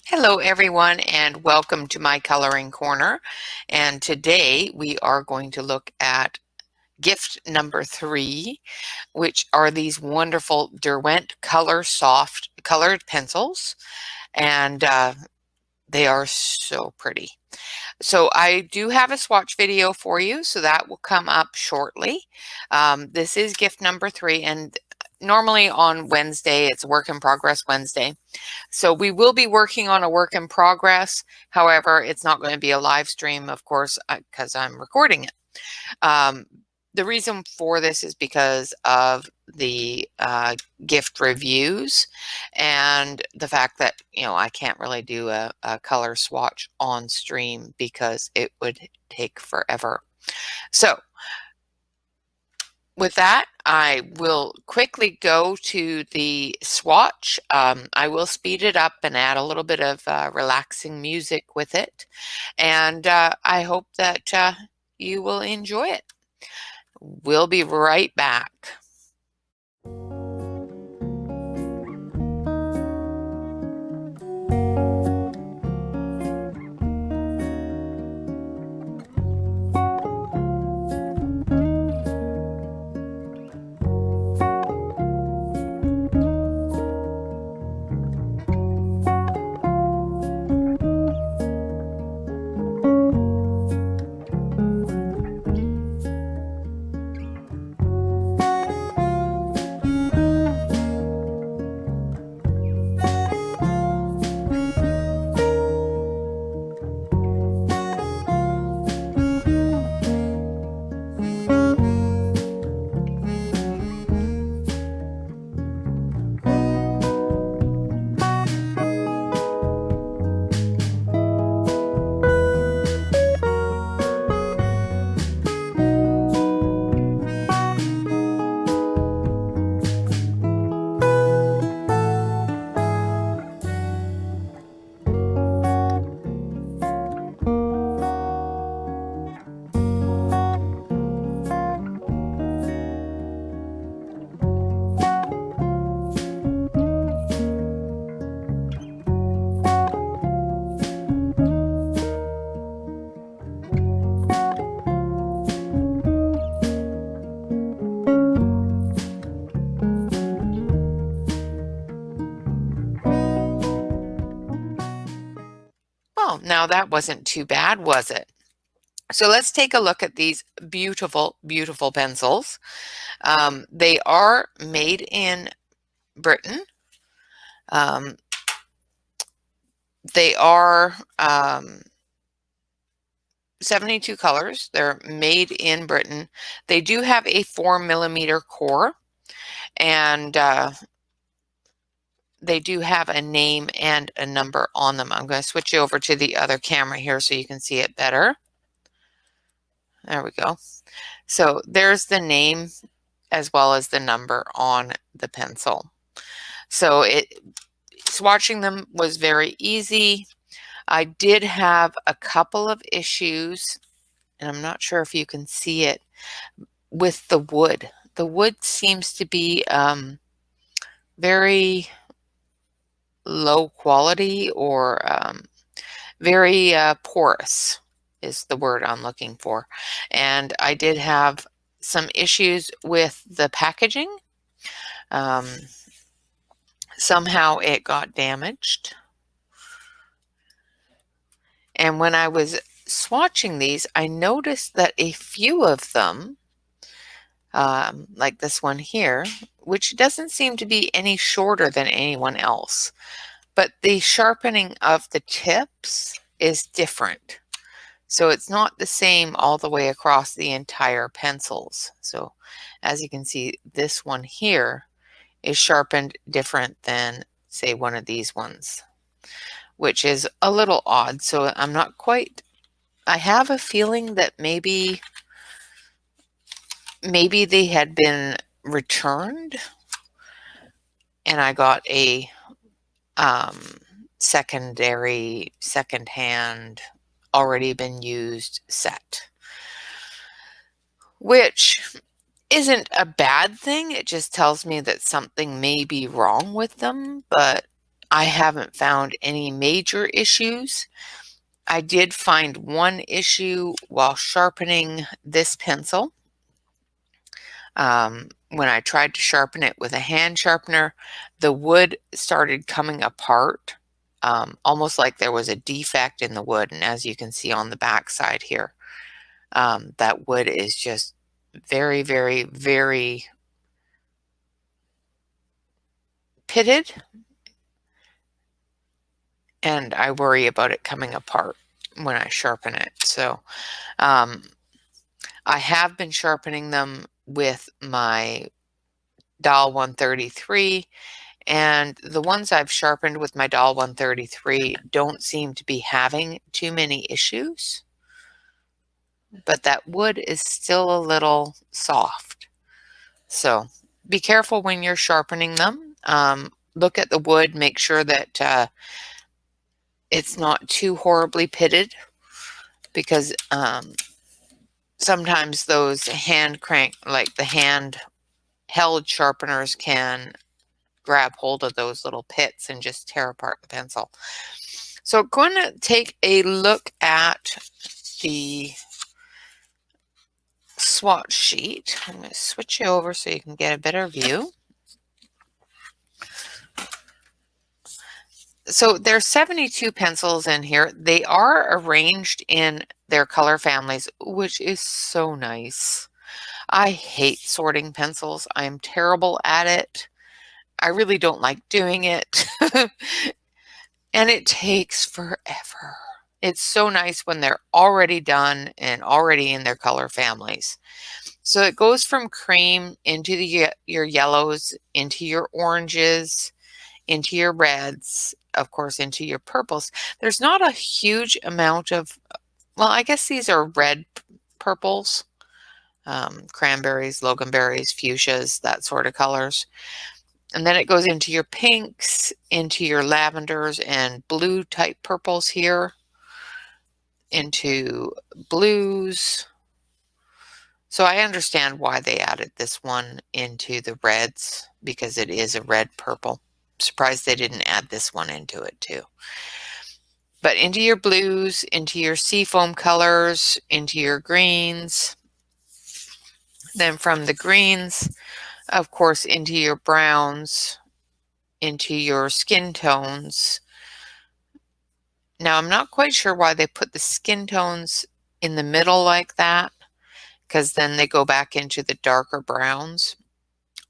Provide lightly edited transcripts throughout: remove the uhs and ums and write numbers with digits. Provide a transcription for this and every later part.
Hello everyone and welcome to my coloring corner, and today we are going to look at gift number 3, which are these wonderful Derwent Coloursoft colored pencils, and they are so pretty. So I do have a swatch video for you, so that will come up shortly. This is gift number 3, and normally on Wednesday, it's work in progress Wednesday. So we will be working on a work in progress. However, it's not going to be a live stream, of course, because I'm recording it. The reason for this is because of the gift reviews and the fact that, I can't really do a color swatch on stream because it would take forever. So with that, I will quickly go to the swatch. I will speed it up and add a little bit of relaxing music with it. And I hope that you will enjoy it. We'll be right back. Well, now that wasn't too bad, was it? So let's take a look at these beautiful, beautiful pencils. They are made in Britain. They are 72 colors. They're made in Britain. They do have a 4mm core, and they do have a name and a number on them. I'm going to switch you over to the other camera here so you can see it better. There we go. So there's the name as well as the number on the pencil. So swatching them was very easy. I did have a couple of issues, and I'm not sure if you can see it, with the wood. The wood seems to be very low quality, or very porous is the word I'm looking for. And I did have some issues with the packaging. Somehow it got damaged. And when I was swatching these, I noticed that a few of them, like this one here, which doesn't seem to be any shorter than anyone else, but the sharpening of the tips is different. So it's not the same all the way across the entire pencils. So as you can see, this one here is sharpened different than, say, one of these ones, which is a little odd. So I'm not quite, I have a feeling that maybe they had been returned and I got a secondhand, already been used set, which isn't a bad thing. It just tells me that something may be wrong with them, but I haven't found any major issues. I did find one issue while sharpening this pencil. When I tried to sharpen it with a hand sharpener, the wood started coming apart, almost like there was a defect in the wood. And as you can see on the back side here, that wood is just very, very, very pitted, and I worry about it coming apart when I sharpen it. So um, I have been sharpening them with my Dial 133, and the ones I've sharpened with my Dial 133 don't seem to be having too many issues, but that wood is still a little soft. So be careful when you're sharpening them. Look at the wood, make sure that it's not too horribly pitted, because sometimes those hand crank, like the hand held sharpeners, can grab hold of those little pits and just tear apart the pencil. So I'm going to take a look at the swatch sheet. I'm going to switch you over so you can get a better view. So there's 72 pencils in here. They are arranged in their color families, which is so nice. I hate sorting pencils. I'm terrible at it. I really don't like doing it. And it takes forever. It's so nice when they're already done and already in their color families. So it goes from cream into your yellows, into your oranges, into your reds, of course, into your purples. There's not a huge amount of, well, I guess these are red purples, cranberries, loganberries, fuchsias, that sort of colors. And then it goes into your pinks, into your lavenders and blue type purples here, into blues. So I understand why they added this one into the reds, because it is a red purple. Surprised they didn't add this one into it too. But into your blues, into your seafoam colors, into your greens. Then from the greens, of course, into your browns, into your skin tones. Now, I'm not quite sure why they put the skin tones in the middle like that, because then they go back into the darker browns,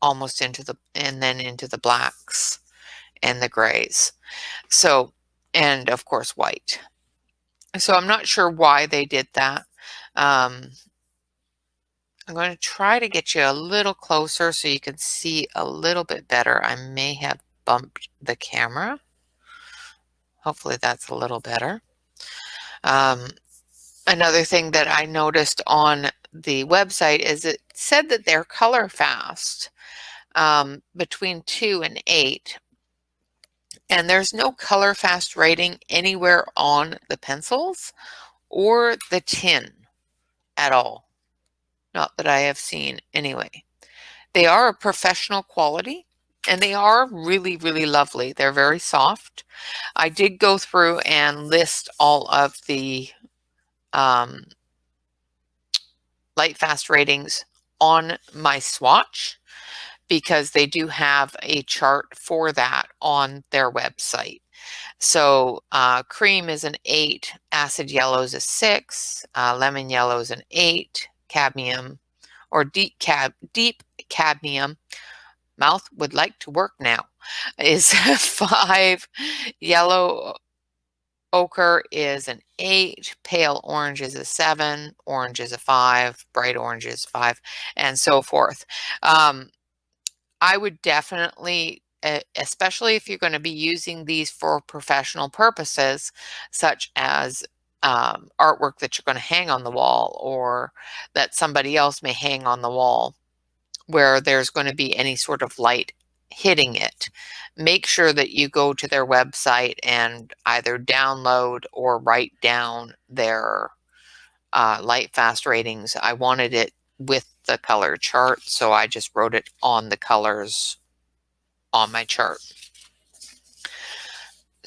almost into the, and then into the blacks and the grays. So, and of course, white. So I'm not sure why they did that. I'm going to try to get you a little closer so you can see a little bit better. I may have bumped the camera. Hopefully that's a little better. Another thing that I noticed on the website is it said that they're color fast, between 2 and 8. And there's no color fast rating anywhere on the pencils or the tin at all. Not that I have seen anyway. They are a professional quality, and they are really, really lovely. They're very soft. I did go through and list all of the light fast ratings on my swatch, because they do have a chart for that on their website. So cream is an 8, acid yellow is a 6, lemon yellow is an 8, cadmium or deep cadmium, mouth would like to work now, is 5, yellow ochre is an 8, pale orange is a 7, orange is a 5, bright orange is 5, and so forth. I would definitely, especially if you're going to be using these for professional purposes, such as artwork that you're going to hang on the wall, or that somebody else may hang on the wall, where there's going to be any sort of light hitting it, make sure that you go to their website and either download or write down their light fast ratings. I wanted it with the color chart, so I just wrote it on the colors on my chart.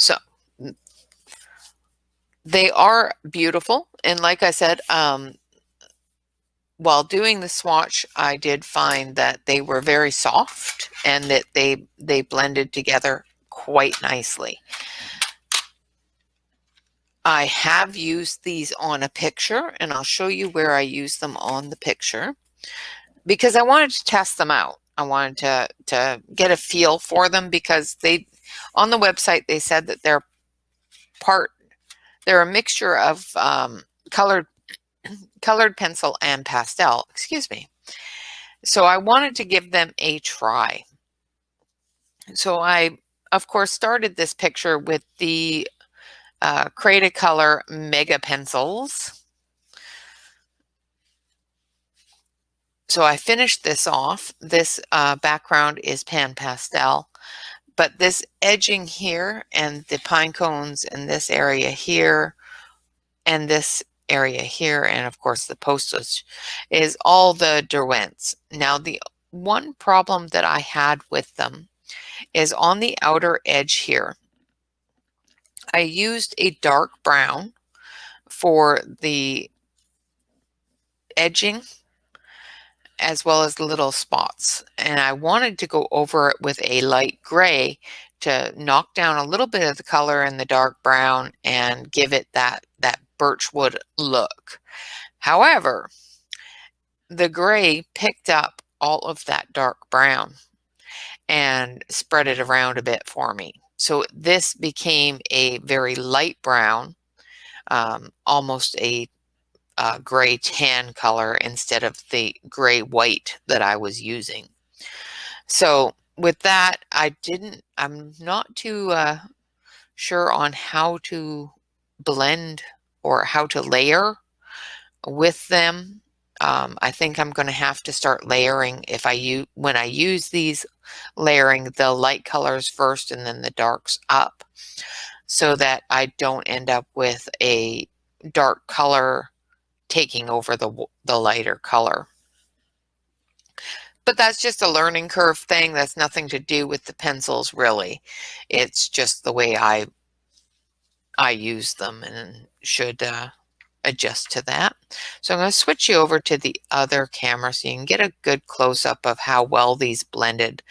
So they are beautiful. And like I said, while doing the swatch, I did find that they were very soft and that they blended together quite nicely. I have used these on a picture, and I'll show you where I use them on the picture because I wanted to test them out. I wanted to get a feel for them because they, on the website, they said that they're a mixture of colored pencil and pastel, excuse me. So I wanted to give them a try. So I, of course, started this picture with the Cretacolor Mega Pencils. So I finished this off. This background is pan pastel, but this edging here and the pine cones in this area here and this area here, and of course the postage, is all the Derwents. Now the one problem that I had with them is on the outer edge here. I used a dark brown for the edging as well as the little spots, and I wanted to go over it with a light gray to knock down a little bit of the color in the dark brown and give it that birchwood look. However, the gray picked up all of that dark brown and spread it around a bit for me. So this became a very light brown, almost a gray tan color instead of the gray white that I was using. So with that, I'm not too sure on how to blend or how to layer with them. I think I'm going to have to start layering when I use these, layering the light colors first and then the darks up, so that I don't end up with a dark color taking over the lighter color. But that's just a learning curve thing. That's nothing to do with the pencils, really. It's just the way I use them, and should adjust to that. So I'm going to switch you over to the other camera so you can get a good close-up of how well these blended.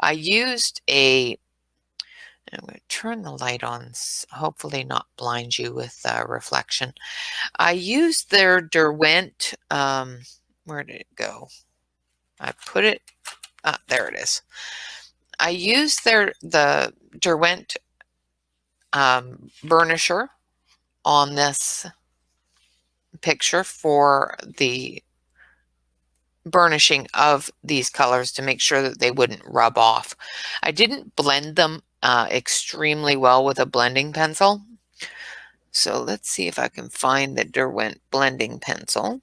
I used I'm going to turn the light on, hopefully not blind you with reflection. I used their Derwent, where did it go? I put it, there it is. I used the Derwent burnisher on this picture for the burnishing of these colors to make sure that they wouldn't rub off. I didn't blend them extremely well with a blending pencil. So let's see if I can find the Derwent blending pencil,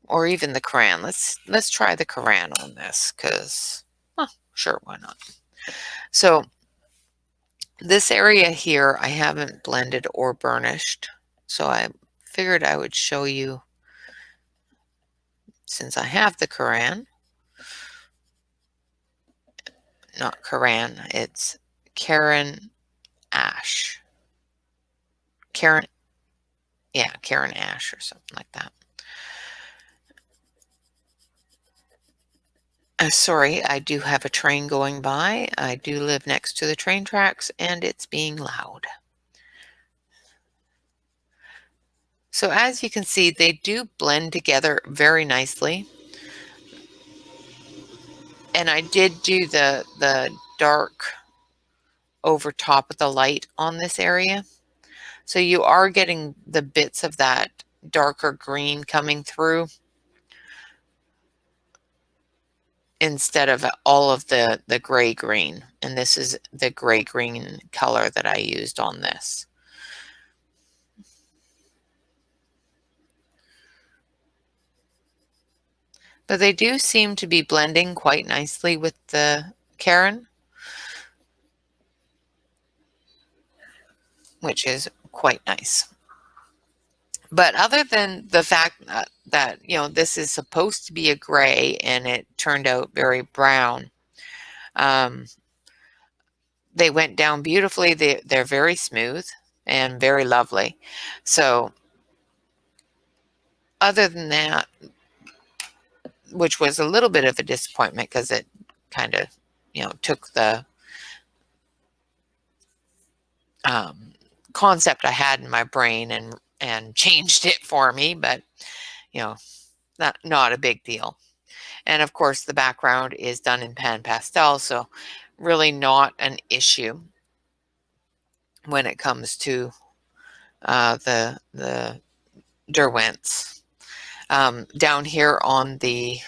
or even the crayon. Let's try the crayon on this, because sure, why not? So this area here I haven't blended or burnished, so I figured I would show you, since I have the crayon. Not Karron, it's Karron Ash. Karron, yeah, Karron Ash or something like that. Sorry, I do have a train going by. I do live next to the train tracks, and it's being loud. So as you can see, they do blend together very nicely. And I did do the dark over top of the light on this area. So you are getting the bits of that darker green coming through, instead of all of the gray green. And this is the gray green color that I used on this. But they do seem to be blending quite nicely with the Karron, which is quite nice. But other than the fact that, you know, this is supposed to be a gray and it turned out very brown, they went down beautifully. They're very smooth and very lovely. So other than that, which was a little bit of a disappointment because it kind of, took the concept I had in my brain and changed it for me, but not a big deal. And of course, the background is done in pan pastel, so really not an issue when it comes to the Derwents. Down here on the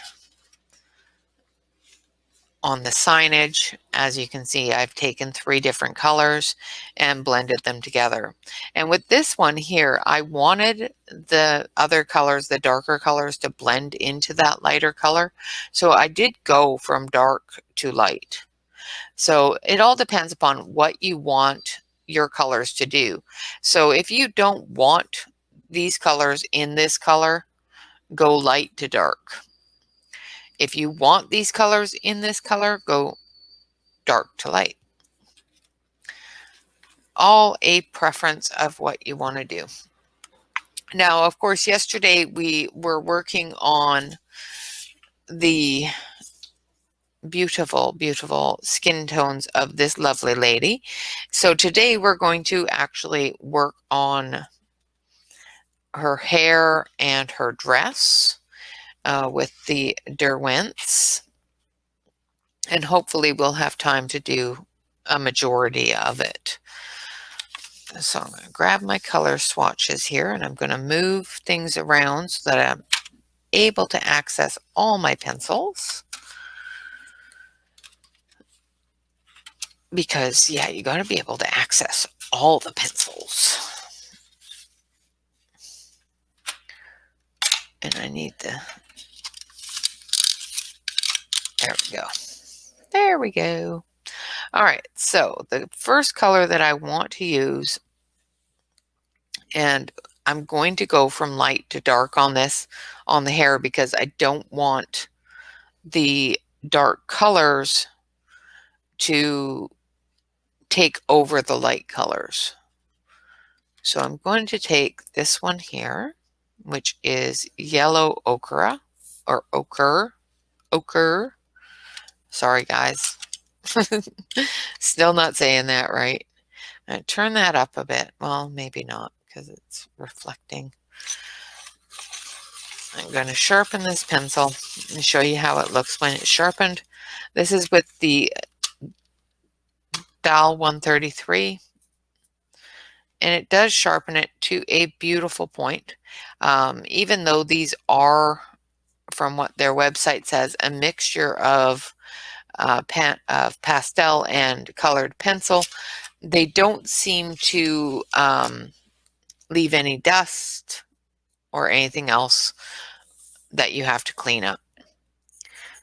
signage, as you can see, I've taken 3 different colors and blended them together. And with this one here, I wanted the other colors, the darker colors, to blend into that lighter color. So I did go from dark to light. So it all depends upon what you want your colors to do. So if you don't want these colors in this color, go light to dark. If you want these colors in this color, go dark to light. All a preference of what you want to do. Now, of course, yesterday we were working on the beautiful, beautiful skin tones of this lovely lady. So today we're going to actually work on her hair and her dress with the Derwents. And hopefully we'll have time to do a majority of it. So I'm going to grab my color swatches here and I'm going to move things around so that I'm able to access all my pencils. Because, yeah, you got to be able to access all the pencils. And I need the, there we go. There we go. All right, so the first color that I want to use, and I'm going to go from light to dark on this, on the hair, because I don't want the dark colors to take over the light colors. So I'm going to take this one here, which is yellow ochre, or ochre. Sorry, guys. Still not saying that right. And turn that up a bit. Well, maybe not because it's reflecting. I'm going to sharpen this pencil and show you how it looks when it's sharpened. This is with the Dial 133. And it does sharpen it to a beautiful point. Even though these are, from what their website says, a mixture of pastel and colored pencil, they don't seem to leave any dust or anything else that you have to clean up.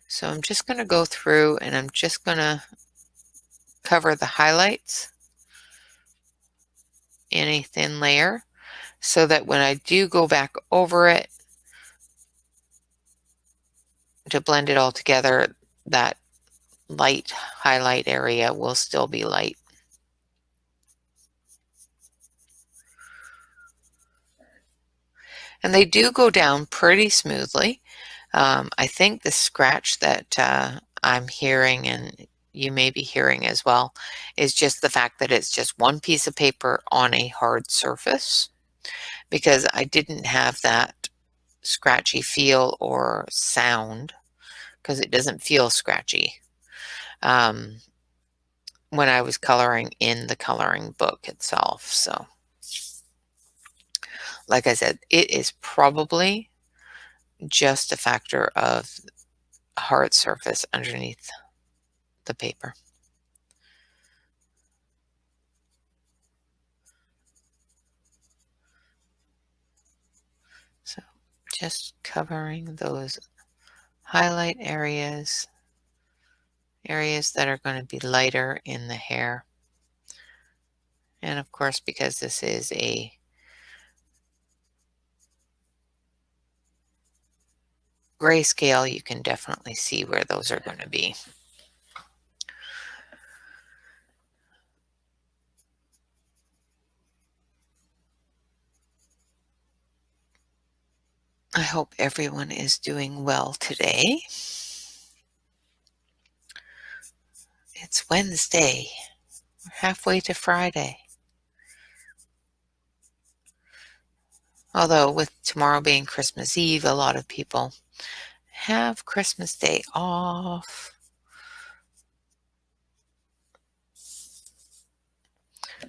So I'm just going to go through and I'm just going to cover the highlights in a thin layer so that when I do go back over it to blend it all together, that light highlight area will still be light. And they do go down pretty smoothly. I think the scratch that I'm hearing, and you may be hearing as well, is just the fact that it's just one piece of paper on a hard surface, because I didn't have that scratchy feel or sound, because it doesn't feel scratchy when I was coloring in the coloring book itself. So like I said, it is probably just a factor of hard surface underneath the paper. So just covering those highlight areas that are going to be lighter in the hair. And of course, because this is a grayscale, you can definitely see where those are going to be. I hope everyone is doing well today. It's Wednesday. We're halfway to Friday. Although with tomorrow being Christmas Eve, a lot of people have Christmas Day off.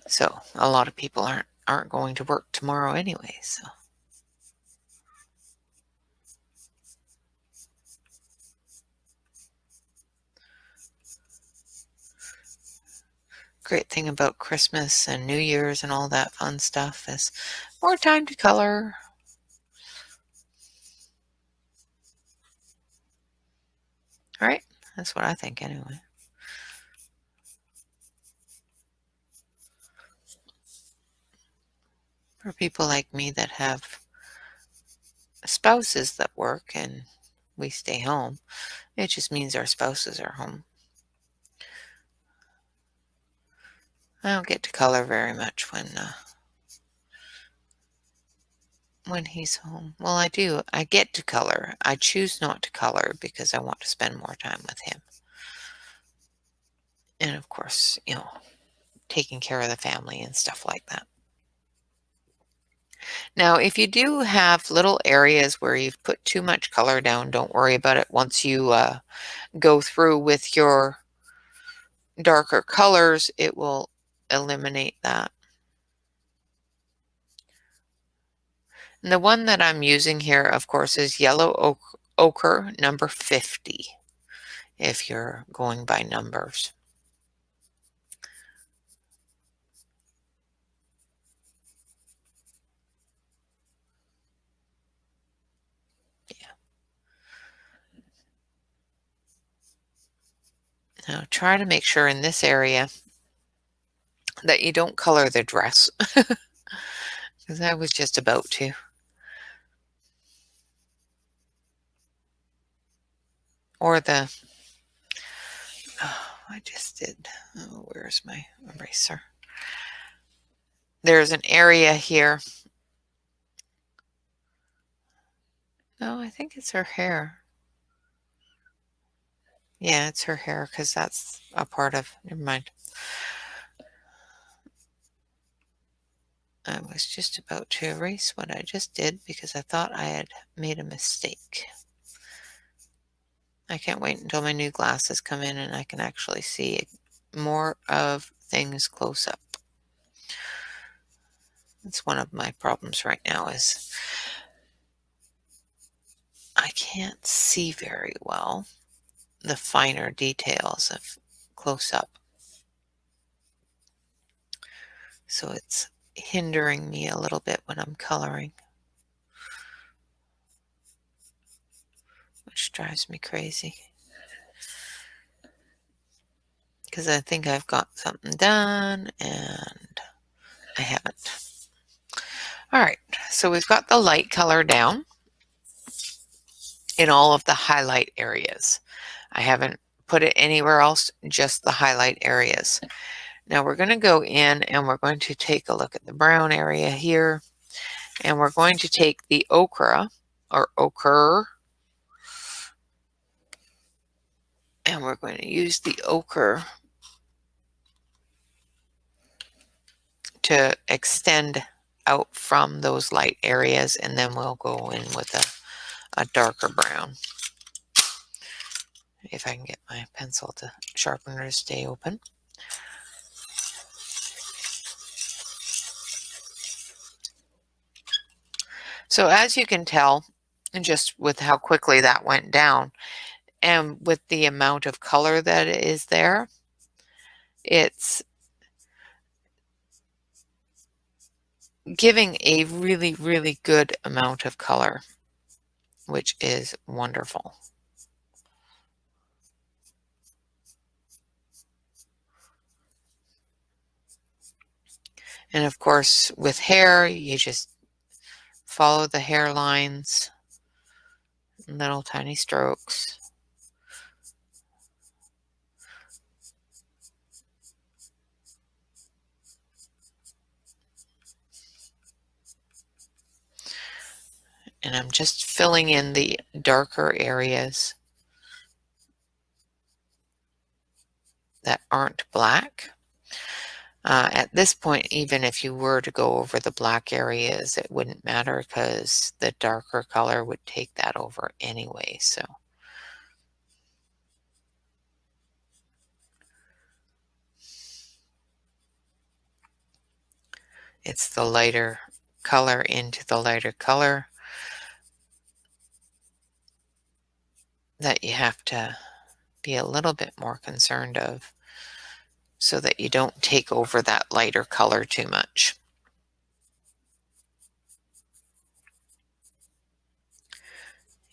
So a lot of people aren't going to work tomorrow anyway. So great thing about Christmas and New Year's and all that fun stuff is more time to color. Right? That's what I think anyway. For people like me that have spouses that work and we stay home, it just means our spouses are home. I don't get to color very much when he's home. Well, I do. I get to color. I choose not to color because I want to spend more time with him. And of course, taking care of the family and stuff like that. Now, if you do have little areas where you've put too much color down, don't worry about it. Once you go through with your darker colors, it will eliminate that. And the one that I'm using here, of course, is yellow ochre number 50, if you're going by numbers. Now try to make sure in this area that you don't color the dress, because I was just about to. Or I just did, where's my eraser? There's an area here. No, I think it's her hair. Yeah, it's her hair, because that's a part of, never mind. I was just about to erase what I just did because I thought I had made a mistake. I can't wait until my new glasses come in and I can actually see more of things close up. That's one of my problems right now, is I can't see very well the finer details of close up. So it's hindering me a little bit when I'm coloring, which drives me crazy, because I think I've got something done and I haven't. All right, so we've got the light color down in all of the highlight areas. I haven't put it anywhere else, just the highlight areas. Now we're going to go in and we're going to take a look at the brown area here, and we're going to take the ochre, and we're going to use the ochre to extend out from those light areas, and then we'll go in with a darker brown. If I can get my pencil to sharpener to stay open. So as you can tell, and just with how quickly that went down, and with the amount of color that is there, it's giving a really, really good amount of color, which is wonderful. And of course, with hair, you just follow the hairlines, little tiny strokes. And I'm just filling in the darker areas that aren't black. At this point, even if you were to go over the black areas, it wouldn't matter because the darker color would take that over anyway. So it's the lighter color into the lighter color that you have to be a little bit more concerned of so that you don't take over that lighter color too much.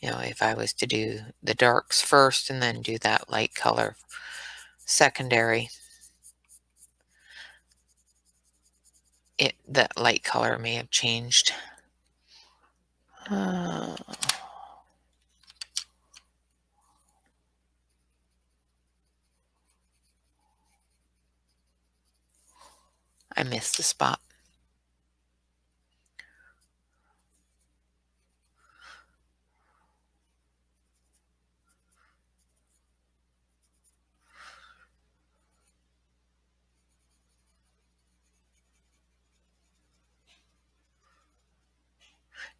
You know, if I was to do the darks first and then do that light color secondary, that light color may have changed. I missed the spot.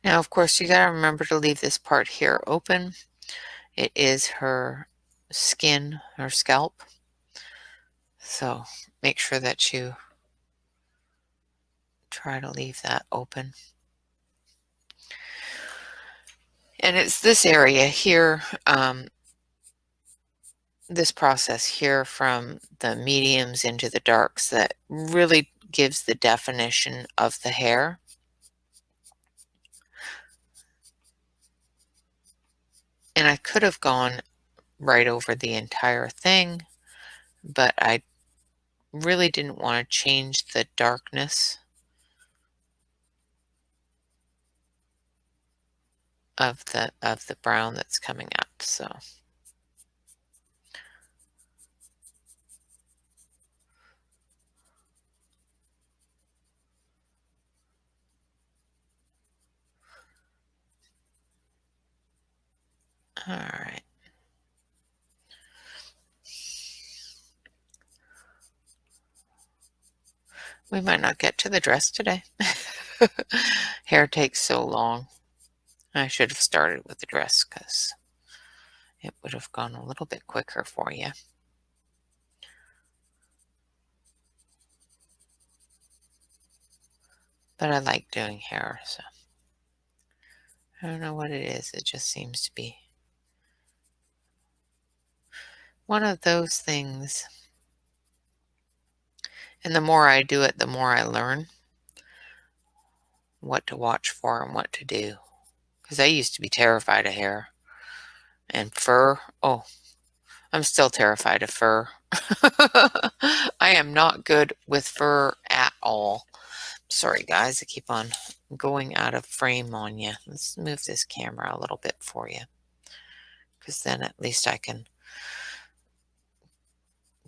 Now, of course, you got to remember to leave this part here open. It is her skin, her scalp. So make sure that you try to leave that open. And it's this area here, this process here from the mediums into the darks that really gives the definition of the hair. And I could have gone right over the entire thing, but I really didn't want to change the darkness of the brown that's coming up. So all right. We might not get to the dress today. Hair takes so long. I should have started with the dress because it would have gone a little bit quicker for you. But I like doing hair, so I don't know what it is. It just seems to be one of those things. And the more I do it, the more I learn what to watch for and what to do. Because I used to be terrified of hair and fur. Oh, I'm still terrified of fur. I am not good with fur at all. Sorry, guys, I keep on going out of frame on you. Let's move this camera a little bit for you, because then at least I can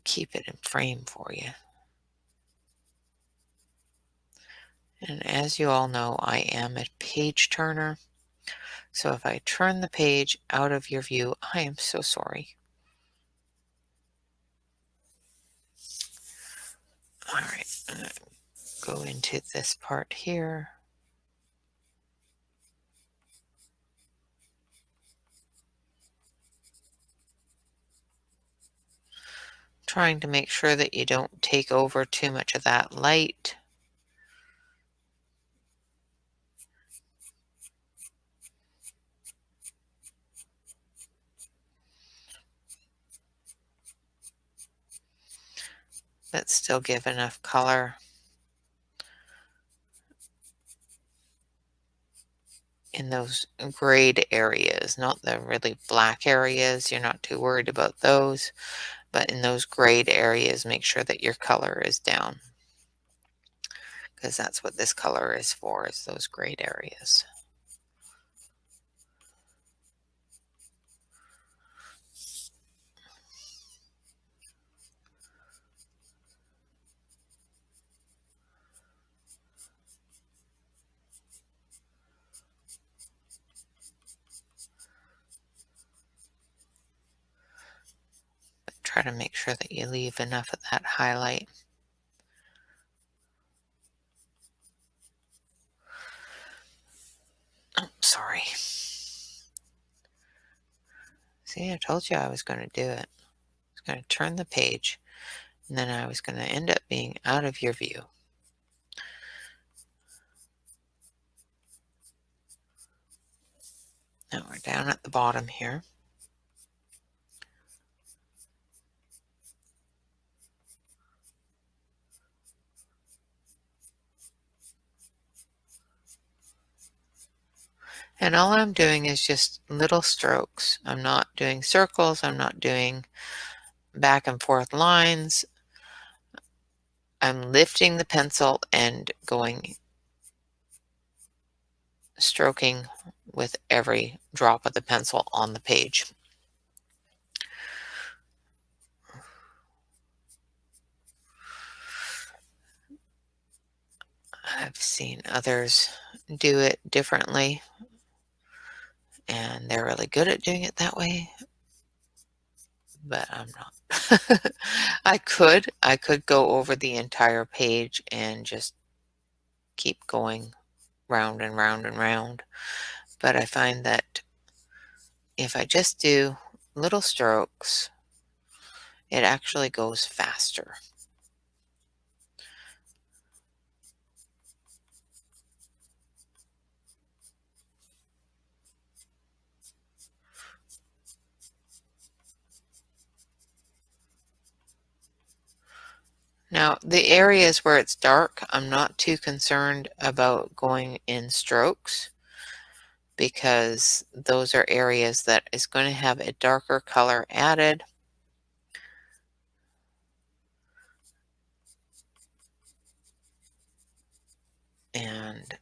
keep it in frame for you. And as you all know, I am a page turner. So if I turn the page out of your view, I am so sorry. All right, I'm going to go into this part here. Trying to make sure that you don't take over too much of that light. But still give enough color in those grayed areas, not the really black areas. You're not too worried about those, but in those grayed areas, make sure that your color is down, because that's what this color is for, is those grayed areas. Try to make sure that you leave enough of that highlight. Oh, sorry. See, I told you I was going to do it. I was going to turn the page, and then I was going to end up being out of your view. Now we're down at the bottom here. And all I'm doing is just little strokes. I'm not doing circles. I'm not doing back and forth lines. I'm lifting the pencil and going stroking with every drop of the pencil on the page. I've seen others do it differently, and they're really good at doing it that way, but I'm not. I could go over the entire page and just keep going round and round and round, but I find that if I just do little strokes, it actually goes faster. Now, the areas where it's dark, I'm not too concerned about going in strokes, because those are areas that is going to have a darker color added. And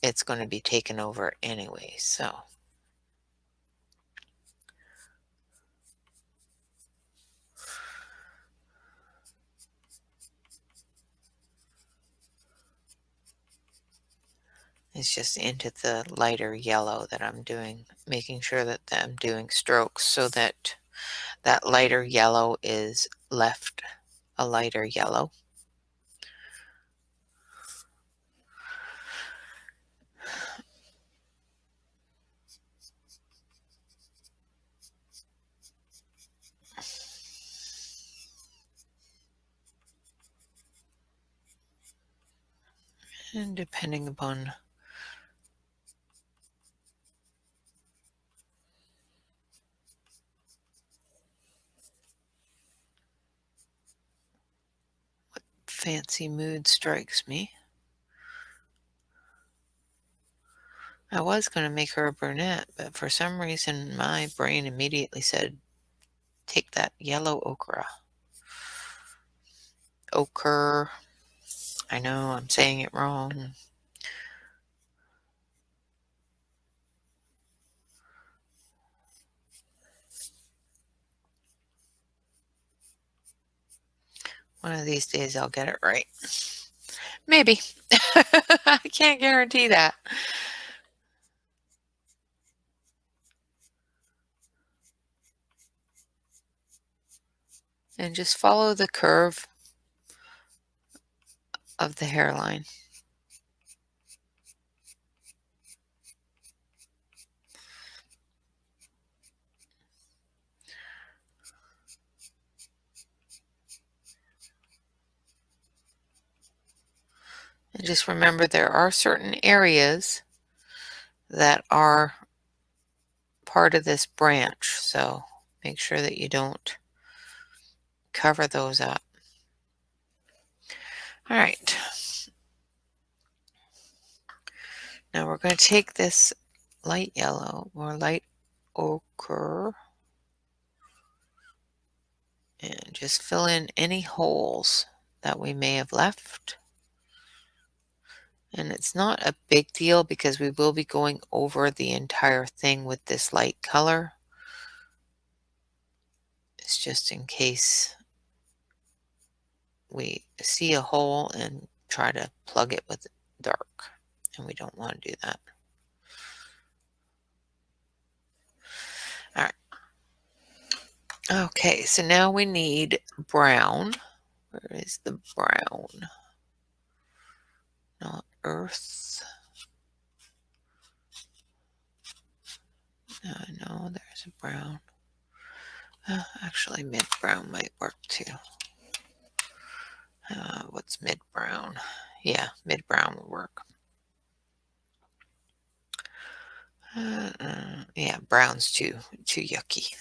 it's going to be taken over anyway, so. It's just into the lighter yellow that I'm doing, making sure that I'm doing strokes so that that lighter yellow is left a lighter yellow. And depending upon what fancy mood strikes me. I was going to make her a brunette, but for some reason my brain immediately said, take that yellow ochre. Ochre. I know I'm saying it wrong. One of these days I'll get it right. Maybe. I can't guarantee that. And just follow the curve of the hairline. And just remember there are certain areas that are part of this branch, so make sure that you don't cover those up. All right. Now we're going to take this light yellow or light ochre and just fill in any holes that we may have left. And it's not a big deal because we will be going over the entire thing with this light color. It's just in case we see a hole and try to plug it with dark, and we don't want to do that. All right. Okay, so now we need brown. Where is the brown? Not earth. No, there's a brown. Actually, mid-brown might work too. What's mid-brown? Yeah, mid-brown will work. Yeah, brown's too yucky.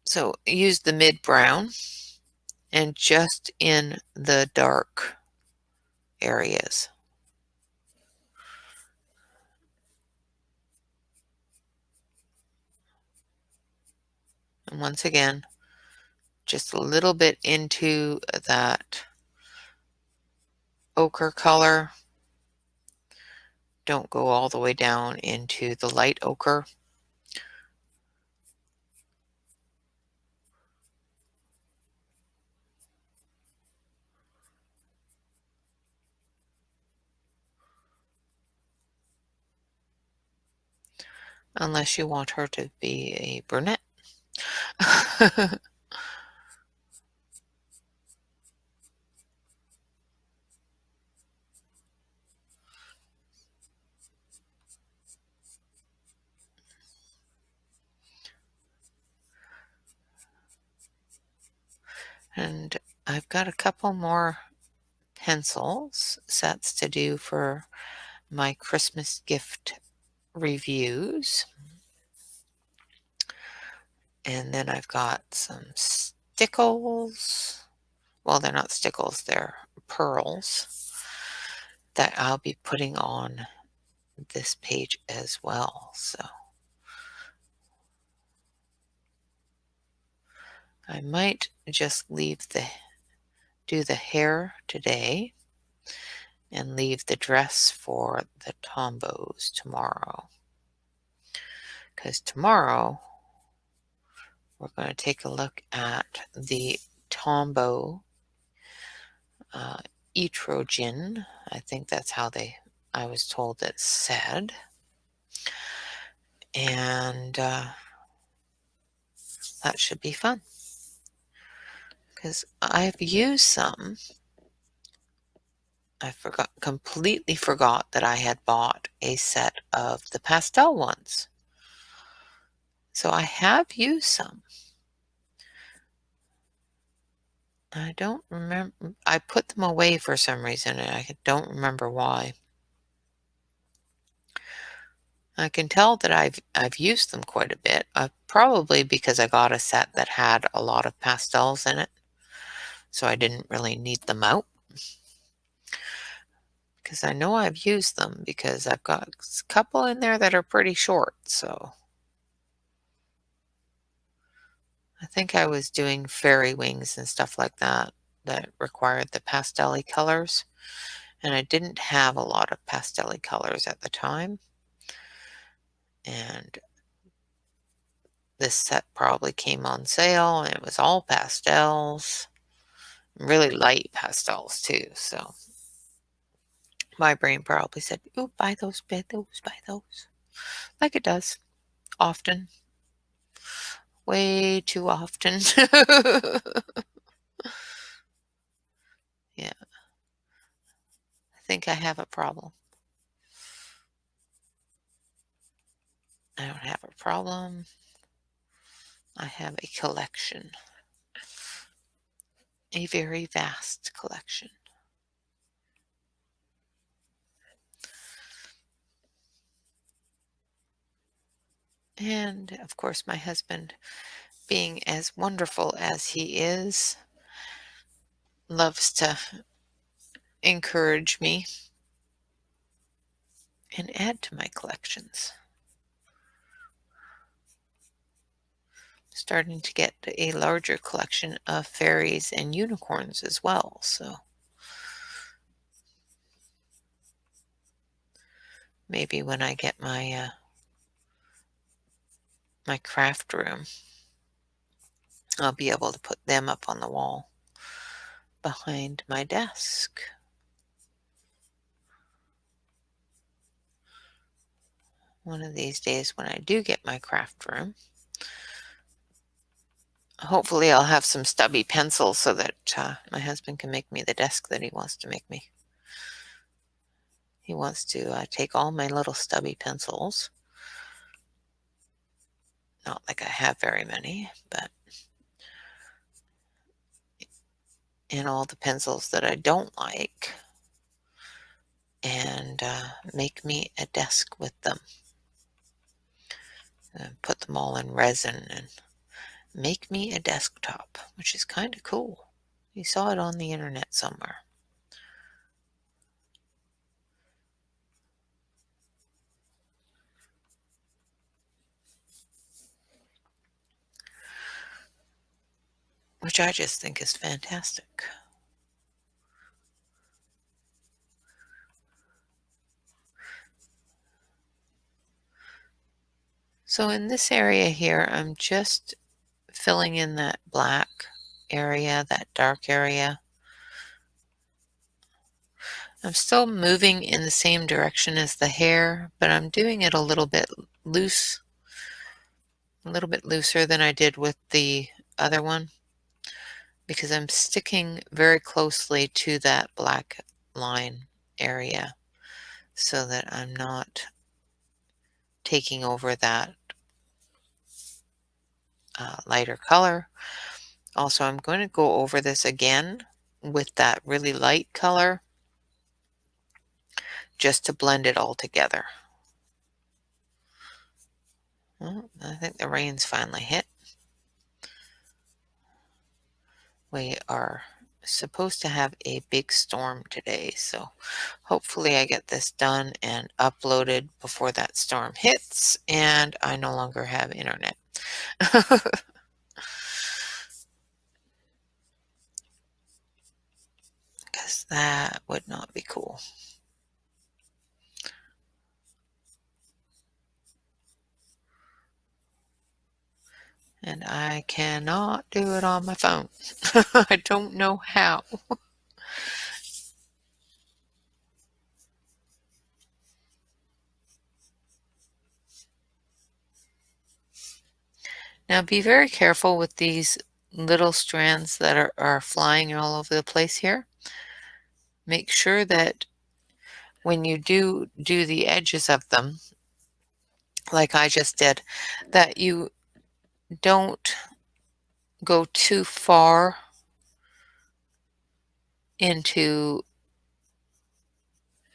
So use the mid-brown and just in the dark areas. And once again, just a little bit into that ochre color. Don't go all the way down into the light ochre. Unless you want her to be a brunette. And I've got a couple more pencils sets to do for my Christmas gift reviews. And then I've got some stickles. Well, they're not stickles, they're pearls that I'll be putting on this page as well. So I might just do the hair today and leave the dress for the tombos tomorrow. Because tomorrow we're going to take a look at the tombo etrogen. I think that's how I was told it said. And that should be fun. Because I've used some. I completely forgot that I had bought a set of the pastel ones. So I have used some. I don't remember. I put them away for some reason, and I don't remember why. I can tell that I've used them quite a bit. Probably because I got a set that had a lot of pastels in it, so I didn't really need them out. Because I know I've used them because I've got a couple in there that are pretty short. So I think I was doing fairy wings and stuff like that that required the pastel colors, and I didn't have a lot of pastel colors at the time. And this set probably came on sale, and it was all pastels, really light pastels too. So my brain probably said, "Ooh, buy those, buy those, buy those," like it does often, way too often. Yeah, I think I have a problem. I don't have a problem. I have a collection, a very vast collection. And of course, my husband, being as wonderful as he is, loves to encourage me and add to my collections. Starting to get a larger collection of fairies and unicorns as well. So maybe when I get my craft room, I'll be able to put them up on the wall behind my desk. One of these days when I do get my craft room, Hopefully I'll have some stubby pencils so that my husband can make me the desk that he wants to make me. He wants to take all my little stubby pencils. Not like I have very many, but and all the pencils that I don't like, and make me a desk with them. Put them all in resin and make me a desktop, which is kind of cool. You saw it on the internet somewhere. Which I just think is fantastic. So in this area here, I'm just filling in that black area, that dark area. I'm still moving in the same direction as the hair, but I'm doing it a little bit loose, a little bit looser than I did with the other one, because I'm sticking very closely to that black line area so that I'm not taking over that lighter color. Also, I'm going to go over this again with that really light color just to blend it all together. Well, I think the rain's finally hit. We are supposed to have a big storm today, so hopefully I get this done and uploaded before that storm hits and I no longer have internet. Because that would not be cool. And I cannot do it on my phone. I don't know how. Now be very careful with these little strands that are flying all over the place here. Make sure that when you do the edges of them, like I just did, that you don't go too far into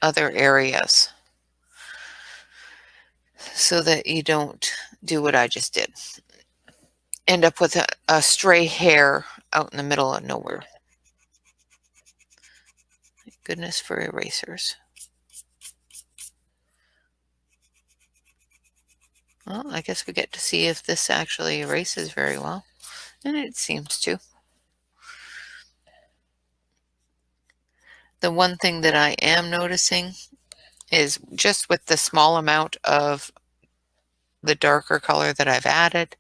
other areas so that you don't do what I just did. End up with a stray hair out in the middle of nowhere. Thank goodness for erasers. Well, I guess we get to see if this actually erases very well. And it seems to. The one thing that I am noticing is just with the small amount of the darker color that I've added,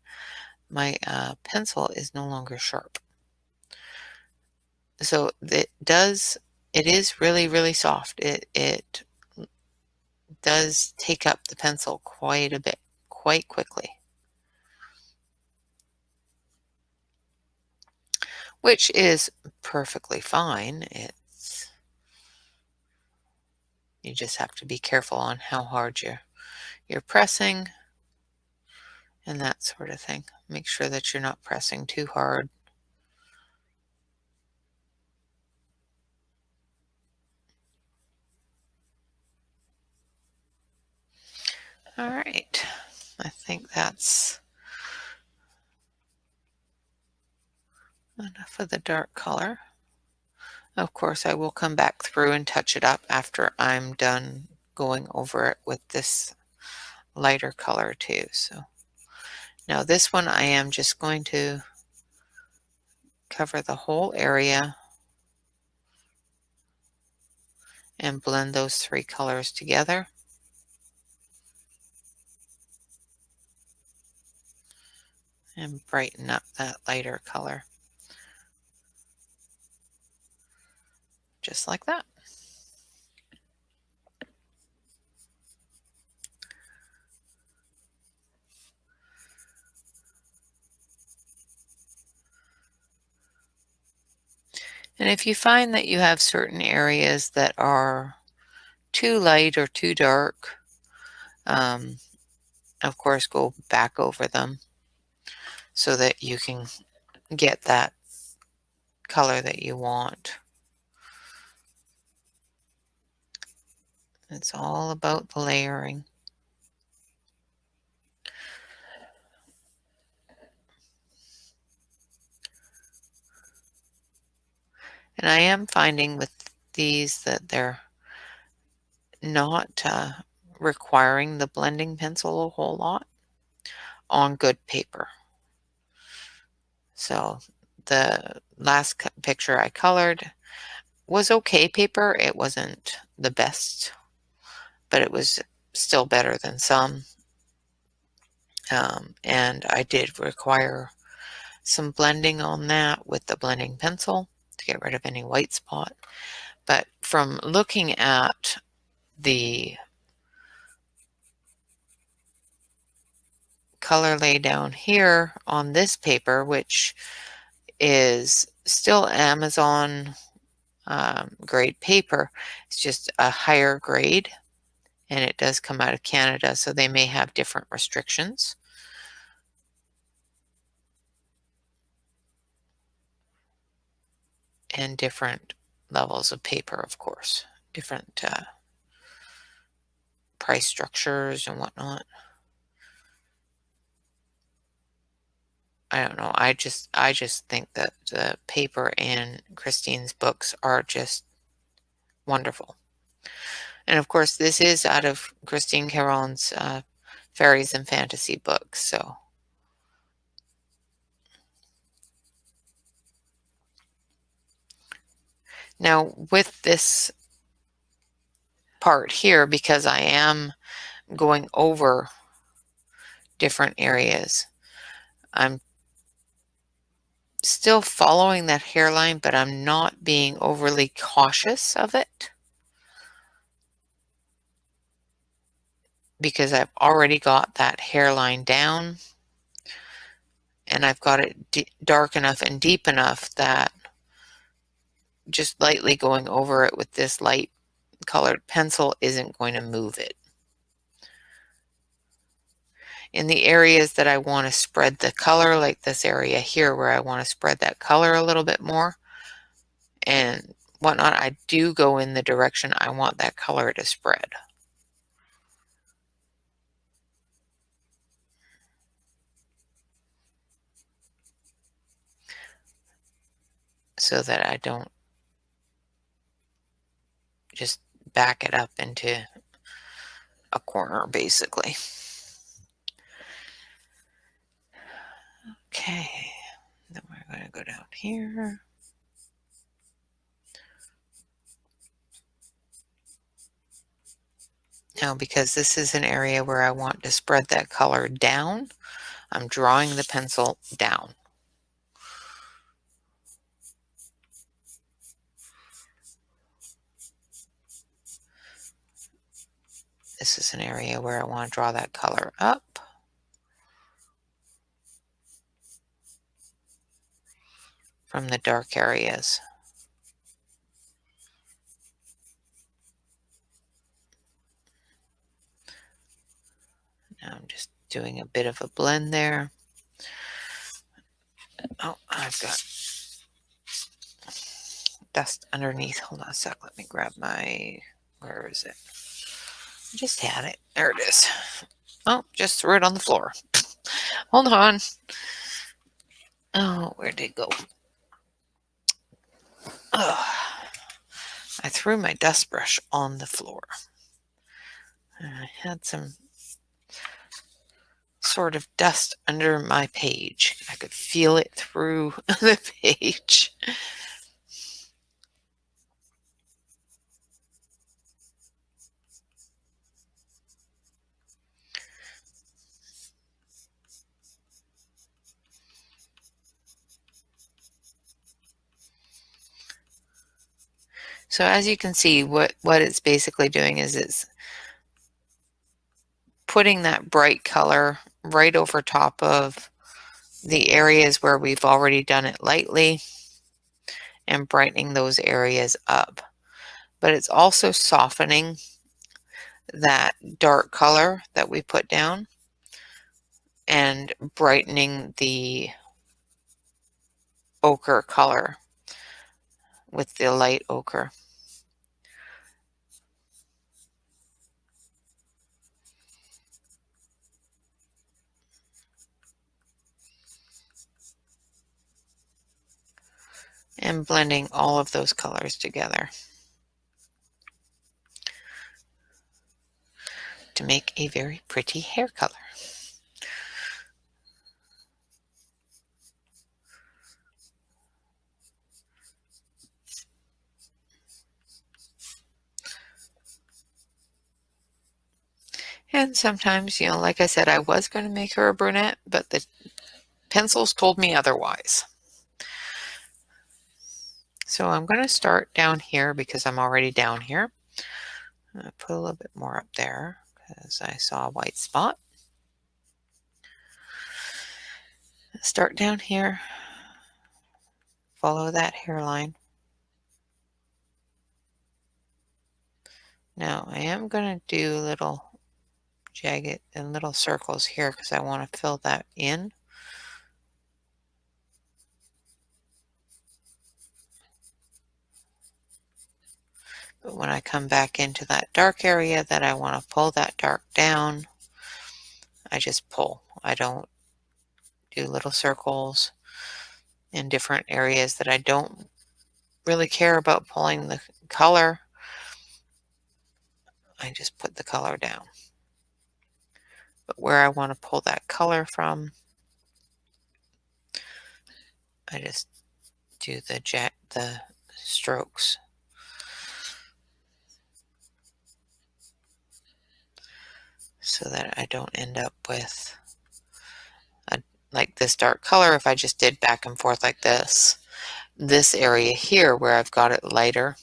my pencil is no longer sharp. So it is really, really soft. It does take up the pencil quite a bit, quite quickly. Which is perfectly fine. You just have to be careful on how hard you're pressing and that sort of thing. Make sure that you're not pressing too hard. All right, I think that's enough of the dark color. Of course, I will come back through and touch it up after I'm done going over it with this lighter color too. So now this one I am just going to cover the whole area and blend those three colors together. And brighten up that lighter color. Just like that. And if you find that you have certain areas that are too light or too dark, of course, go back over them so that you can get that color that you want. It's all about the layering. And I am finding with these that they're not requiring the blending pencil a whole lot on good paper. So the last picture I colored was okay paper. It wasn't the best, but it was still better than some. And I did require some blending on that with the blending pencil to get rid of any white spot. But from looking at the color lay down here on this paper, which is still Amazon grade paper, it's just a higher grade, and it does come out of Canada, so they may have different restrictions. And different levels of paper, of course, different price structures and whatnot. I don't know. I just think that the paper in Christine's books are just wonderful. And of course, this is out of Christine Karron's fairies and fantasy books. So now with this part here, because I am going over different areas, I'm still following that hairline, but I'm not being overly cautious of it because I've already got that hairline down and I've got it dark enough and deep enough that just lightly going over it with this light colored pencil isn't going to move it. In the areas that I want to spread the color, like this area here where I want to spread that color a little bit more and whatnot, I do go in the direction I want that color to spread. So that I don't just back it up into a corner, basically. Okay, then we're going to go down here. Now, because this is an area where I want to spread that color down, I'm drawing the pencil down. This is an area where I want to draw that color up. From the dark areas. Now I'm just doing a bit of a blend there. Oh, I've got dust underneath. Hold on a sec. Let me grab my, where is it? I just had it. There it is. Oh, just threw it on the floor. Hold on. Oh, where did it go? Oh, I threw my dust brush on the floor. And I had some sort of dust under my page. I could feel it through the page. So as you can see, what it's basically doing is it's putting that bright color right over top of the areas where we've already done it lightly. and brightening those areas up. But it's also softening that dark color that we put down and brightening the ochre color with the light ochre. And blending all of those colors together to make a very pretty hair color. And sometimes, you know, like I said, I was going to make her a brunette, but the pencils told me otherwise. So I'm going to start down here because I'm already down here. I'm going to put a little bit more up there because I saw a white spot. Start down here, follow that hairline. Now I am going to do little jagged and little circles here because I want to fill that in. But when I come back into that dark area that I want to pull that dark down, I just pull. I don't do little circles in different areas that I don't really care about pulling the color. I just put the color down. But where I want to pull that color from, I just do the strokes. So that I don't end up with like this dark color. If I just did back and forth like this area here where I've got it lighter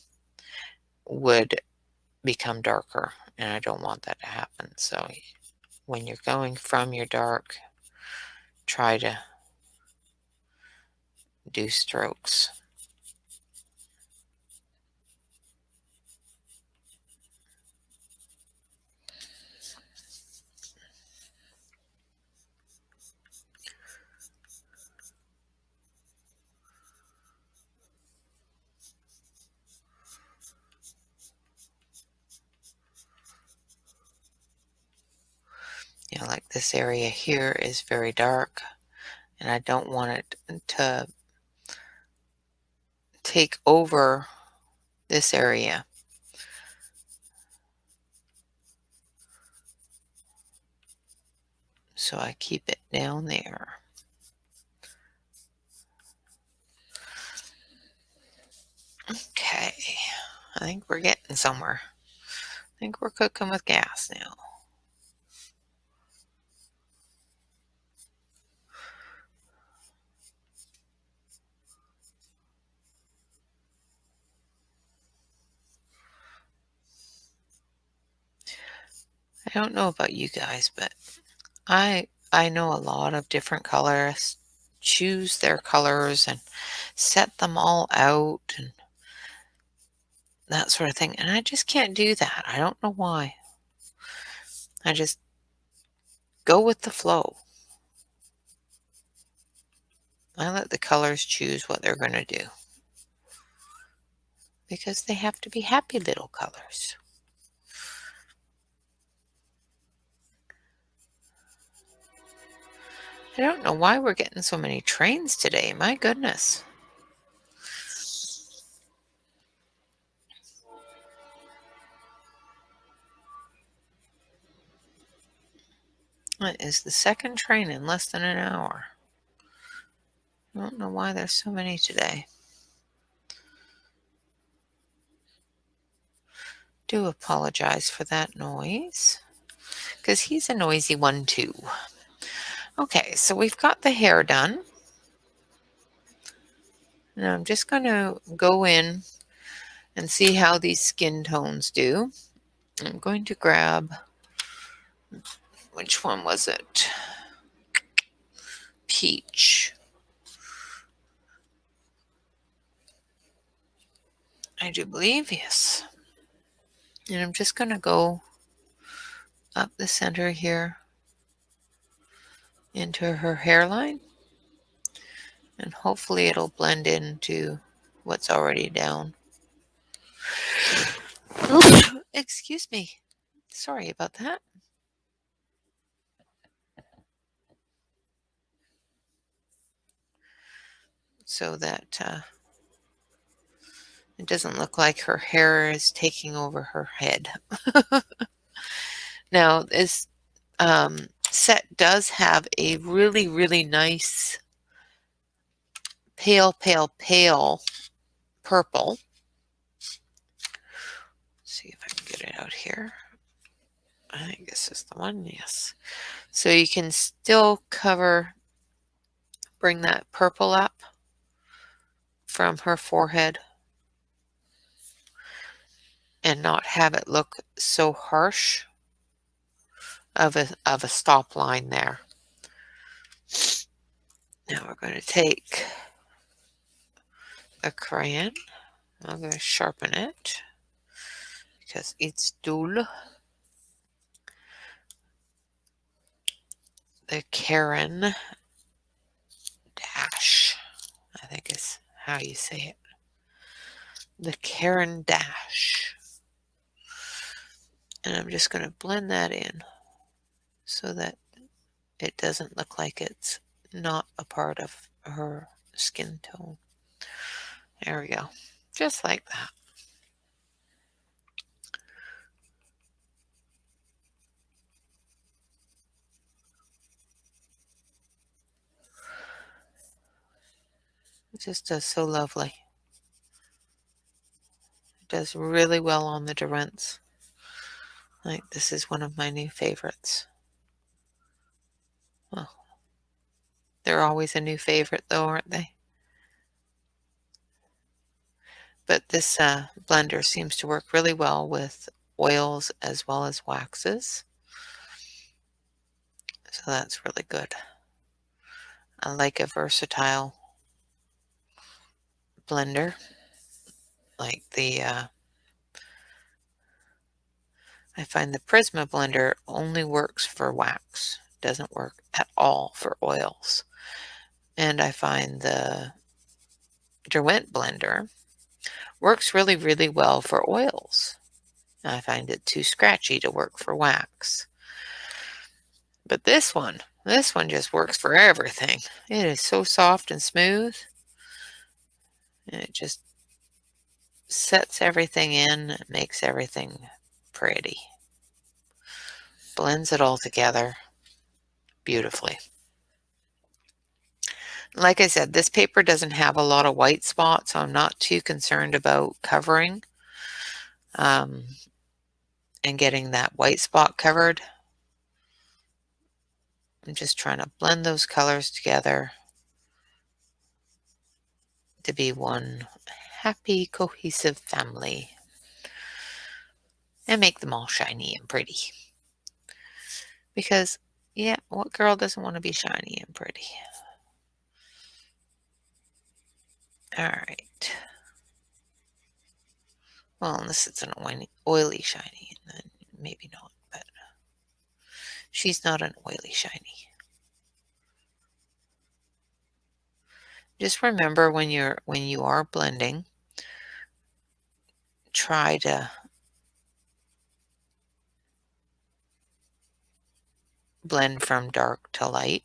would become darker, and I don't want that to happen. So when you're going from your dark, try to do strokes. You know, like this area here is very dark, and I don't want it to take over this area. So I keep it down there. Okay, I think we're getting somewhere. I think we're cooking with gas now. I don't know about you guys, but I know a lot of different colorists choose their colors and set them all out and that sort of thing. And I just can't do that. I don't know why. I just go with the flow. I let the colors choose what they're going to do because they have to be happy little colors. I don't know why we're getting so many trains today. My goodness. It is the second train in less than an hour. I don't know why there's so many today. Do apologize for that noise because he's a noisy one too. Okay, so we've got the hair done. Now I'm just going to go in and see how these skin tones do. I'm going to grab, which one was it? Peach. I do believe, yes. And I'm just going to go up the center here into her hairline, and hopefully it'll blend into what's already down. Oops, excuse me. Sorry about that. So that it doesn't look like her hair is taking over her head. Now, this set does have a really, really nice pale, pale, pale purple. Let's see if I can get it out here. I think this is the one, yes. So you can still bring that purple up from her forehead and not have it look so harsh of a stop line there. Now we're going to take a crayon. I'm going to sharpen it because it's dull. The Karron Dash, I think is how you say it. The Karron Dash. And I'm just going to blend that in so that it doesn't look like it's not a part of her skin tone. There we go. Just like that. It just does so lovely. It does really well on the Derwents. Like, this is one of my new favorites. Well, they're always a new favorite though, aren't they? But this blender seems to work really well with oils as well as waxes. So that's really good. I like a versatile blender. Like I find the Prisma blender only works for wax. Doesn't work at all for oils. And I find the Derwent blender works really, really well for oils. I find it too scratchy to work for wax. But this one just works for everything. It is so soft and smooth. And it just sets everything in, makes everything pretty. Blends it all together beautifully. Like I said, this paper doesn't have a lot of white spots, so I'm not too concerned about covering and getting that white spot covered. I'm just trying to blend those colors together to be one happy, cohesive family and make them all shiny and pretty. Because, yeah, what girl doesn't want to be shiny and pretty? All right. Well, unless it's an oily shiny, then maybe not, but she's not an oily shiny. Just remember when you are blending, try to blend from dark to light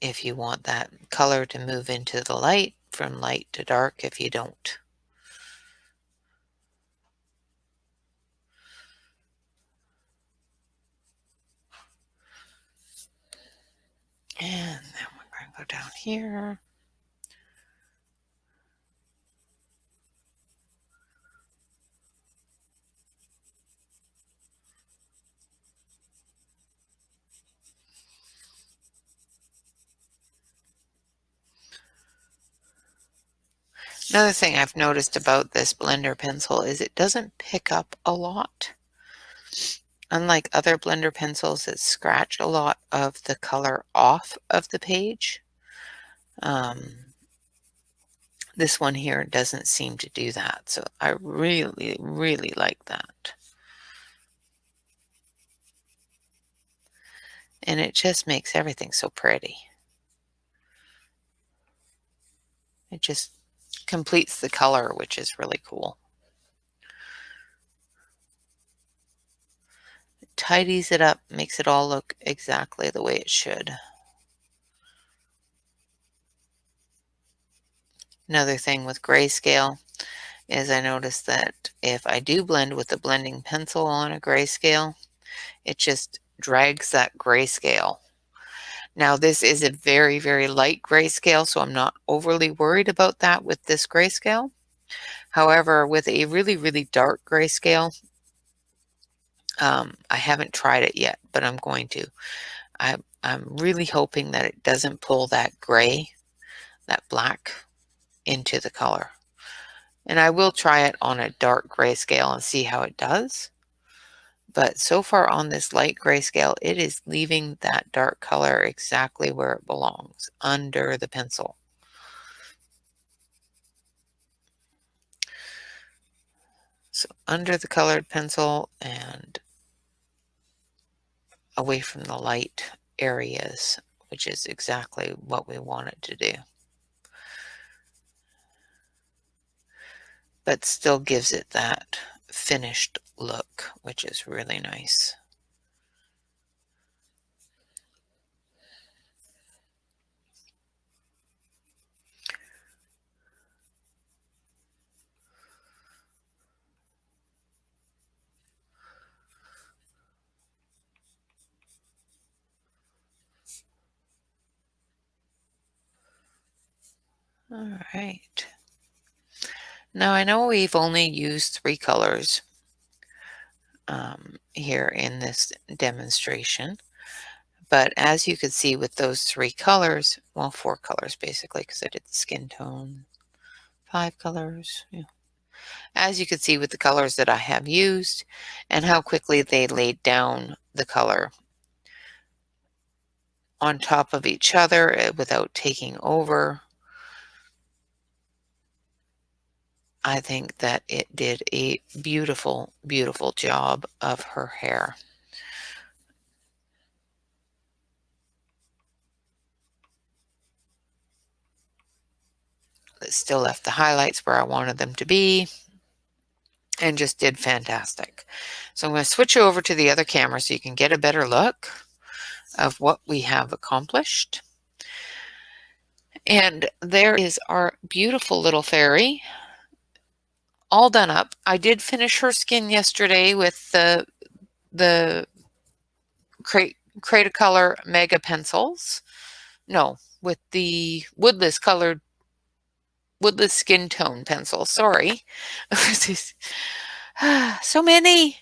if you want that color to move into the light, from light to dark if you don't. And then we're going to go down here. Another thing I've noticed about this blender pencil is it doesn't pick up a lot. Unlike other blender pencils that scratch a lot of the color off of the page. This one here doesn't seem to do that, so I really, really like that. And it just makes everything so pretty. It just completes the color, which is really cool. It tidies it up, makes it all look exactly the way it should. Another thing with grayscale is I noticed that if I do blend with a blending pencil on a grayscale, it just drags that grayscale. Now this is a very, very light grayscale, so I'm not overly worried about that with this grayscale. However, with a really, really dark grayscale, I haven't tried it yet, but I'm going to. I'm really hoping that it doesn't pull that gray, that black, into the color. And I will try it on a dark grayscale and see how it does. But so far on this light grayscale, it is leaving that dark color exactly where it belongs, under the pencil. So under the colored pencil and away from the light areas, which is exactly what we want it to do. But still gives it that finished look, which is really nice. All right. Now I know we've only used 3 colors here in this demonstration, but as you could see with those 3 colors, well, 4 colors basically, because I did the skin tone, 5 colors. Yeah. As you can see with the colors that I have used and how quickly they laid down the color on top of each other without taking over, I think that it did a beautiful, beautiful job of her hair. It still left the highlights where I wanted them to be and just did fantastic. So I'm going to switch over to the other camera so you can get a better look of what we have accomplished. And there is our beautiful little fairy all done up. I did finish her skin yesterday with the Cretacolor Mega pencils. No, with the woodless skin tone pencil. Sorry. So many.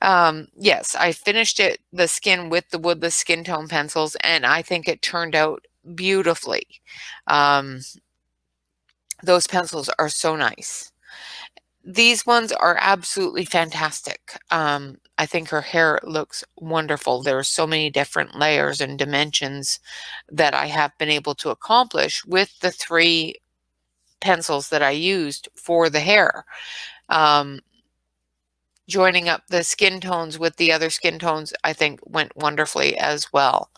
Yes, I finished the skin with the woodless skin tone pencils, and I think it turned out beautifully. Those pencils are so nice. These ones are absolutely fantastic. I think her hair looks wonderful. There are so many different layers and dimensions that I have been able to accomplish with the 3 pencils that I used for the hair. Joining up the skin tones with the other skin tones, I think went wonderfully as well.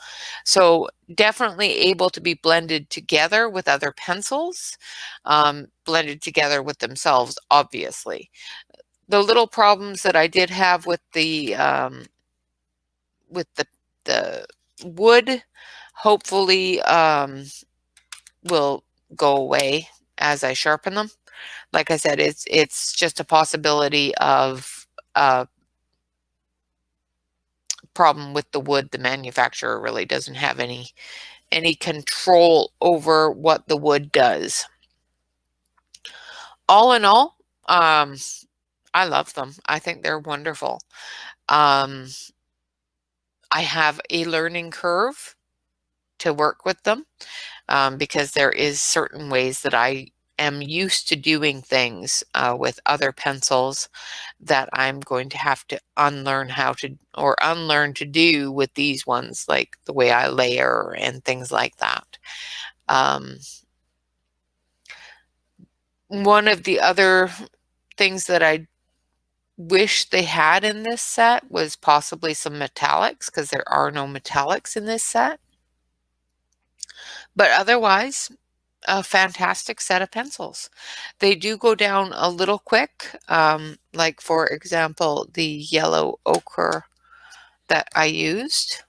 So definitely able to be blended together with other pencils, blended together with themselves, obviously. The little problems that I did have with the with the wood, hopefully will go away as I sharpen them. Like I said, it's just a possibility of problem with the wood. The manufacturer really doesn't have any control over what the wood does. All in all, I love them. I think they're wonderful. I have a learning curve to work with them because there is certain ways that I am used to doing things with other pencils that I'm going to have to unlearn how to, or unlearn to do with these ones, like the way I layer and things like that. One of the other things that I wish they had in this set was possibly some metallics, because there are no metallics in this set. But otherwise, a fantastic set of pencils. They do go down a little quick, like for example, the yellow ochre that I used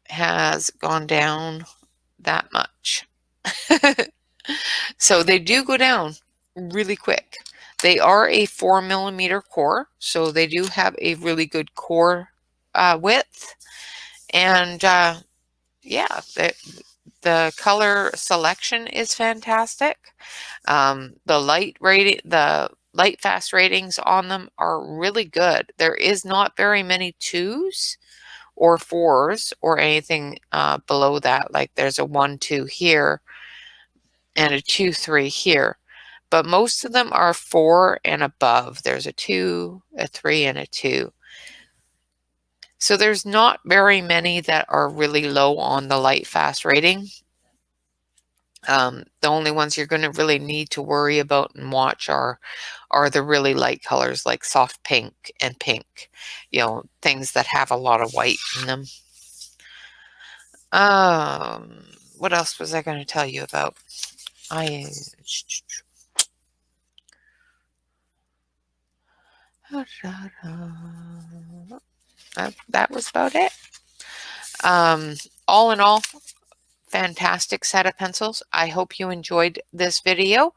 has gone down that much. So they do go down really quick. They are a 4mm core, so they do have a really good core width. And yeah, the color selection is fantastic. The light fast ratings on them are really good. There is not very many 2s or 4s or anything below that. Like there's a 1, 2 here and a 2, 3 here. But most of them are 4 and above. There's a 2, a 3, and a 2. So there's not very many that are really low on the light fast rating. The only ones you're going to really need to worry about and watch are the really light colors like soft pink and pink, things that have a lot of white in them. What else was I going to tell you about? That was about it. All in all, fantastic set of pencils. I hope you enjoyed this video.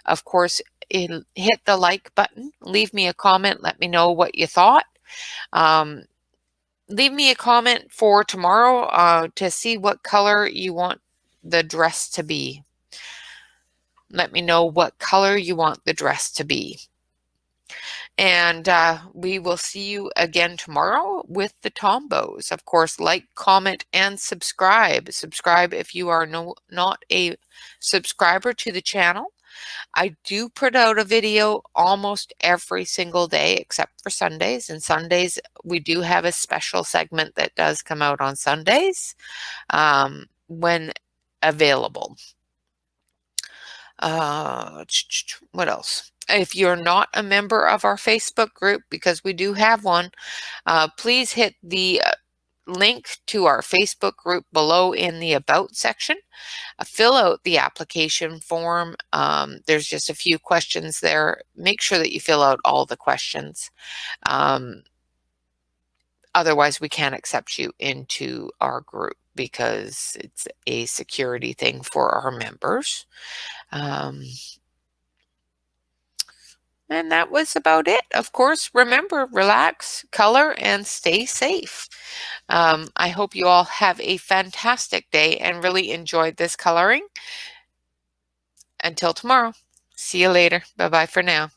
Of course, hit the like button. Leave me a comment. Let me know what you thought. Leave me a comment for tomorrow to see what color you want the dress to be. Let me know what color you want the dress to be. And we will see you again tomorrow with the Tombows. Of course, like, comment, and subscribe. Subscribe if you are not a subscriber to the channel. I do put out a video almost every single day except for Sundays. And Sundays, we do have a special segment that does come out on Sundays when available. What else? If you're not a member of our Facebook group, because we do have one, please hit the link to our Facebook group below in the About section. Fill out the application form. There's just a few questions there. Make sure that you fill out all the questions. Otherwise, we can't accept you into our group because it's a security thing for our members. And that was about it. Of course, remember, relax, color, and stay safe. I hope you all have a fantastic day and really enjoyed this coloring. Until tomorrow. See you later. Bye-bye for now.